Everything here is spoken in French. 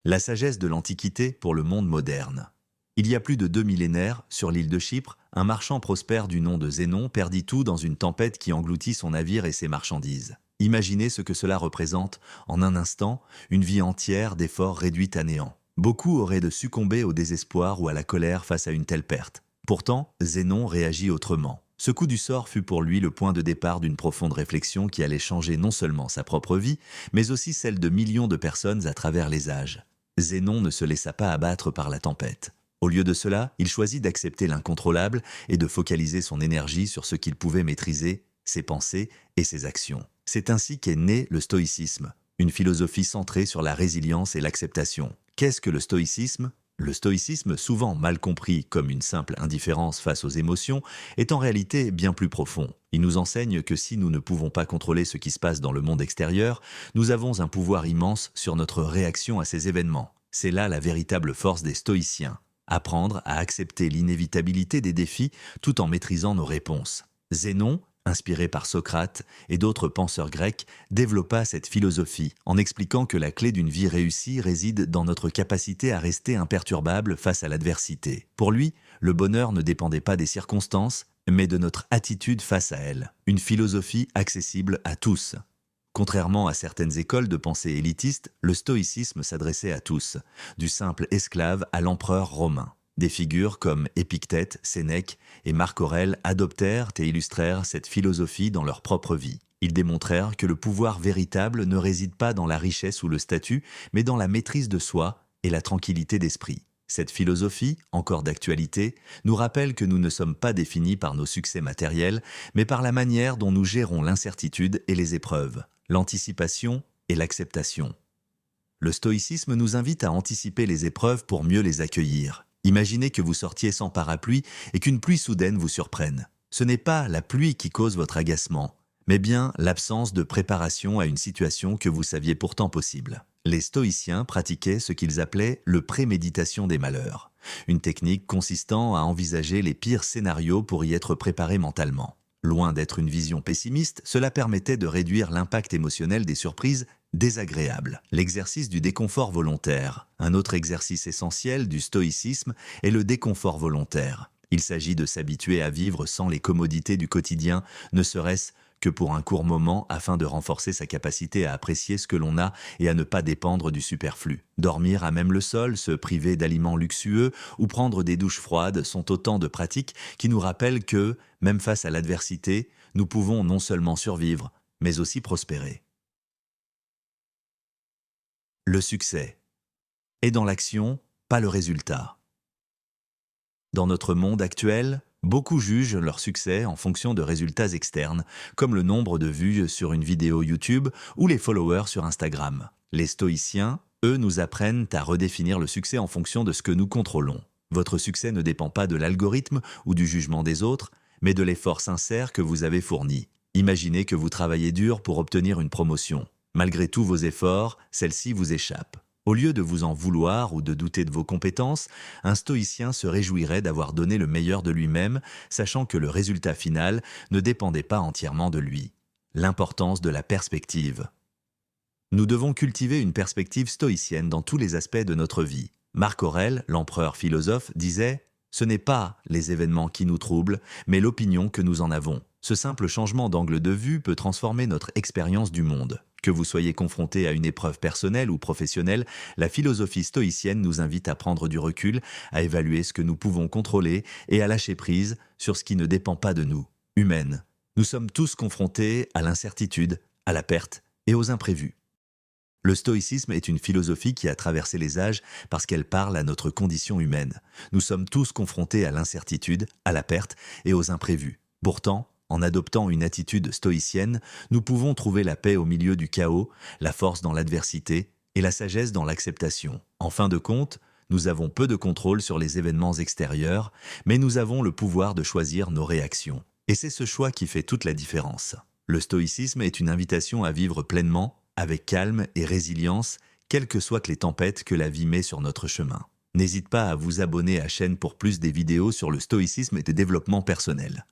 La sagesse de l'Antiquité pour le monde moderne. Il y a plus de 2 millénaires, sur l'île de Chypre, un marchand prospère du nom de Zénon perdit tout dans une tempête qui engloutit son navire et ses marchandises. Imaginez ce que cela représente, en un instant, une vie entière d'efforts réduite à néant. Beaucoup auraient de succomber au désespoir ou à la colère face à une telle perte. Pourtant, Zénon réagit autrement. Ce coup du sort fut pour lui le point de départ d'une profonde réflexion qui allait changer non seulement sa propre vie, mais aussi celle de millions de personnes à travers les âges. Zénon ne se laissa pas abattre par la tempête. Au lieu de cela, il choisit d'accepter l'incontrôlable et de focaliser son énergie sur ce qu'il pouvait maîtriser, ses pensées et ses actions. C'est ainsi qu'est né le stoïcisme, une philosophie centrée sur la résilience et l'acceptation. Qu'est-ce que le stoïcisme ? Le stoïcisme, souvent mal compris comme une simple indifférence face aux émotions, est en réalité bien plus profond. Il nous enseigne que si nous ne pouvons pas contrôler ce qui se passe dans le monde extérieur, nous avons un pouvoir immense sur notre réaction à ces événements. C'est là la véritable force des stoïciens. Apprendre à accepter l'inévitabilité des défis tout en maîtrisant nos réponses. Zénon, inspiré par Socrate et d'autres penseurs grecs, développa cette philosophie en expliquant que la clé d'une vie réussie réside dans notre capacité à rester imperturbable face à l'adversité. Pour lui, le bonheur ne dépendait pas des circonstances, mais de notre attitude face à elles. Une philosophie accessible à tous. Contrairement à certaines écoles de pensée élitistes, le stoïcisme s'adressait à tous, du simple esclave à l'empereur romain. Des figures comme Épictète, Sénèque et Marc Aurèle adoptèrent et illustrèrent cette philosophie dans leur propre vie. Ils démontrèrent que le pouvoir véritable ne réside pas dans la richesse ou le statut, mais dans la maîtrise de soi et la tranquillité d'esprit. Cette philosophie, encore d'actualité, nous rappelle que nous ne sommes pas définis par nos succès matériels, mais par la manière dont nous gérons l'incertitude et les épreuves, l'anticipation et l'acceptation. Le stoïcisme nous invite à anticiper les épreuves pour mieux les accueillir. Imaginez que vous sortiez sans parapluie et qu'une pluie soudaine vous surprenne. Ce n'est pas la pluie qui cause votre agacement, mais bien l'absence de préparation à une situation que vous saviez pourtant possible. Les stoïciens pratiquaient ce qu'ils appelaient le préméditation des malheurs, une technique consistant à envisager les pires scénarios pour y être préparé mentalement. Loin d'être une vision pessimiste, cela permettait de réduire l'impact émotionnel des surprises désagréables. L'exercice du déconfort volontaire. Un autre exercice essentiel du stoïcisme est le déconfort volontaire. Il s'agit de s'habituer à vivre sans les commodités du quotidien, ne serait-ce que pour un court moment afin de renforcer sa capacité à apprécier ce que l'on a et à ne pas dépendre du superflu. Dormir à même le sol, se priver d'aliments luxueux ou prendre des douches froides sont autant de pratiques qui nous rappellent que, même face à l'adversité, nous pouvons non seulement survivre, mais aussi prospérer. Le succès est dans l'action, pas le résultat. Dans notre monde actuel, beaucoup jugent leur succès en fonction de résultats externes, comme le nombre de vues sur une vidéo YouTube ou les followers sur Instagram. Les stoïciens, eux, nous apprennent à redéfinir le succès en fonction de ce que nous contrôlons. Votre succès ne dépend pas de l'algorithme ou du jugement des autres, mais de l'effort sincère que vous avez fourni. Imaginez que vous travaillez dur pour obtenir une promotion. Malgré tous vos efforts, celle-ci vous échappe. Au lieu de vous en vouloir ou de douter de vos compétences, un stoïcien se réjouirait d'avoir donné le meilleur de lui-même, sachant que le résultat final ne dépendait pas entièrement de lui. L'importance de la perspective. Nous devons cultiver une perspective stoïcienne dans tous les aspects de notre vie. Marc Aurèle, l'empereur philosophe, disait « Ce n'est pas les événements qui nous troublent, mais l'opinion que nous en avons. » Ce simple changement d'angle de vue peut transformer notre expérience du monde. Que vous soyez confronté à une épreuve personnelle ou professionnelle, la philosophie stoïcienne nous invite à prendre du recul, à évaluer ce que nous pouvons contrôler et à lâcher prise sur ce qui ne dépend pas de nous. Humaine. Nous sommes tous confrontés à l'incertitude, à la perte et aux imprévus. Le stoïcisme est une philosophie qui a traversé les âges parce qu'elle parle à notre condition humaine. Nous sommes tous confrontés à l'incertitude, à la perte et aux imprévus. Pourtant, en adoptant une attitude stoïcienne, nous pouvons trouver la paix au milieu du chaos, la force dans l'adversité et la sagesse dans l'acceptation. En fin de compte, nous avons peu de contrôle sur les événements extérieurs, mais nous avons le pouvoir de choisir nos réactions. Et c'est ce choix qui fait toute la différence. Le stoïcisme est une invitation à vivre pleinement, avec calme et résilience, quelles que soient les tempêtes que la vie met sur notre chemin. N'hésite pas à vous abonner à la chaîne pour plus des vidéos sur le stoïcisme et le développement personnel.